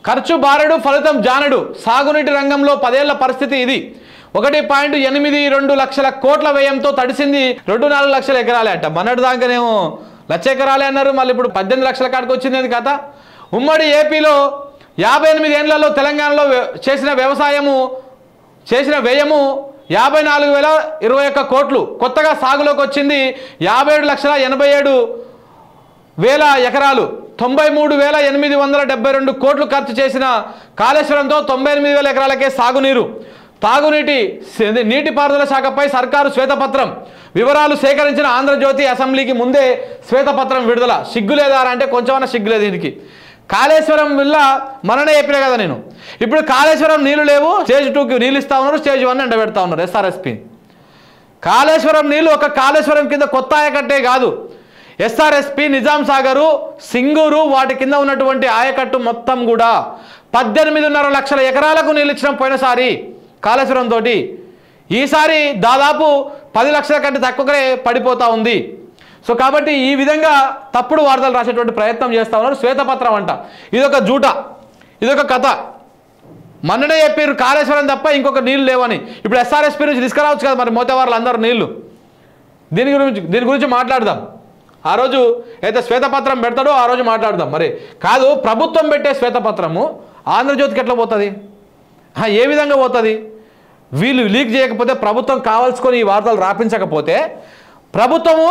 ఖర్చు బారెడు ఫలితం జానడు సాగునీటి రంగంలో 10 ఏళ్ల పరిస్థితి ఇది 1.82 లక్షల కోట్ల వ్యయంతో తడిసింది 2-4 లక్షల ఎకరాలే అంట మొన్నటి దాకానేమో లక్ష ఎకరాలే అన్నారు మళ్ళీ ఇప్పుడు 18 లక్షల కాడికి వచ్చింది కథ ఉమ్మడి ఏపీలో 58 ఏళ్లలో తెలంగాణలో చేసిన వ్యయము 54,021 కోట్లు కొత్తగా సాగులోకి వచ్చింది 57,87,000 ఎకరాలు 93,872 కోట్లు ఖర్చు చేసిన కాళేశ్వరంతో 98,000 ఎకరాలకే సాగునీరు నీటిపారుదల శాఖపై సర్కారు శ్వేతపత్రం వివరాలు సేకరించిన ఆంధ్రజ్యోతి అసెంబ్లీకి ముందే శ్వేతపత్రం విడుదల సిగ్గులేదారా అంటే కొంచెమన్నా సిగ్గులేదు దీనికి కాళేశ్వరం వల్ల మననే చెప్పినా కదా నేను ఇప్పుడు కాళేశ్వరం నీళ్లు లేవు స్టేజ్ 2కి నీళ్ళు ఇస్తా ఉన్నారు స్టేజ్ 1 ఎండబెడతా ఉన్నారు ఎస్ఆర్ఎస్పి కాళేశ్వరం నీళ్లు ఒక కాళేశ్వరం కింద కొత్త ఆయకట్టే కాదు ఎస్ఆర్ఎస్పి నిజాం సాగరు సింగూరు వాటి కింద ఉన్నటువంటి ఆయకట్టు మొత్తం కూడా 18.5 లక్షల ఎకరాలకు నీళ్ళు ఇచ్చిన పోయినసారి కాళేశ్వరం తోటి ఈసారి దాదాపు 10 లక్షల కంటే తక్కువనే పడిపోతా ఉంది సో కాబట్టి ఈ విధంగా తప్పుడు వార్తలు రాసేటువంటి ప్రయత్నం చేస్తా ఉన్నారు శ్వేతపత్రం అంట ఇదొక జూట ఇదొక కథ మొన్ననే చెప్పారు కాళేశ్వరం తప్ప ఇంకొక నీళ్ళు లేవని ఇప్పుడు ఎస్ఆర్ఎస్పి నుంచి తీసుకురావచ్చు కదా మరి మోతేవార్లు అందరూ నీళ్లు దీని గురించి మాట్లాడదాం ఆ రోజు అయితే శ్వేతపత్రం పెడతాడో ఆ రోజు మాట్లాడదాం మరి కాదు ప్రభుత్వం పెట్టే శ్వేతపత్రము ఆంధ్రజ్యోతికి ఎట్లా పోతుంది ఏ విధంగా పోతుంది వీళ్ళు లీక్ చేయకపోతే ప్రభుత్వం కావాల్సుకొని ఈ వార్తలు రాపించకపోతే ప్రభుత్వము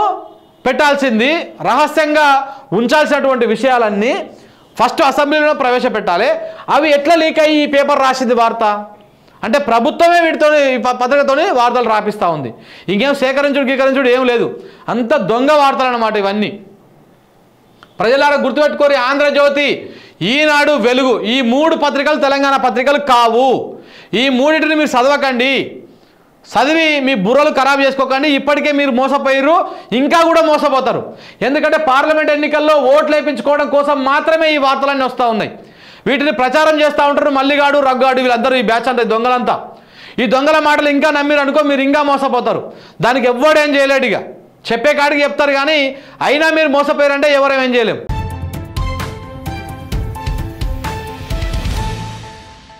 పెట్టాల్సింది రహస్యంగా ఉంచాల్సినటువంటి విషయాలన్నీ ఫస్ట్ అసెంబ్లీలో ప్రవేశపెట్టాలి అవి ఎట్లా లీక్ అయ్యి ఈ పేపర్ రాసింది వార్త అంటే ప్రభుత్వమే వీటితో పత్రికతోనే వార్తలు రాపిస్తూ ఉంది ఇంకేం గీకరించుడు ఏం లేదు అంత దొంగ వార్తలు అన్నమాట ఇవన్నీ ప్రజలారా గుర్తుపెట్టుకోరి ఆంధ్రజ్యోతి ఈనాడు వెలుగు ఈ 3 పత్రికలు తెలంగాణ పత్రికలు కావు ఈ మూడింటిని మీరు చదవకండి చదివి మీ బుర్రలు ఖరాబ్ చేసుకోకండి ఇప్పటికే మీరు మోసపోయారు ఇంకా కూడా మోసపోతారు ఎందుకంటే పార్లమెంట్ ఎన్నికల్లో ఓట్లు వేయించుకోవడం కోసం మాత్రమే ఈ వార్తలన్నీ వస్తూ ఉన్నాయి వీటిని ప్రచారం చేస్తూ ఉంటారు మల్లిగాడు రగ్గాడు వీళ్ళందరూ ఈ బ్యాచ్ అంతా దొంగలంతా ఈ దొంగల మాటలు ఇంకా నమ్మిరు అనుకో మీరు ఇంకా మోసపోతారు దానికి ఎవ్వడేం చేయలేడు ఇక చెప్పే కాడికి చెప్తారు కానీ అయినా మీరు మోసపోయారంటే ఎవరేం చేయలేం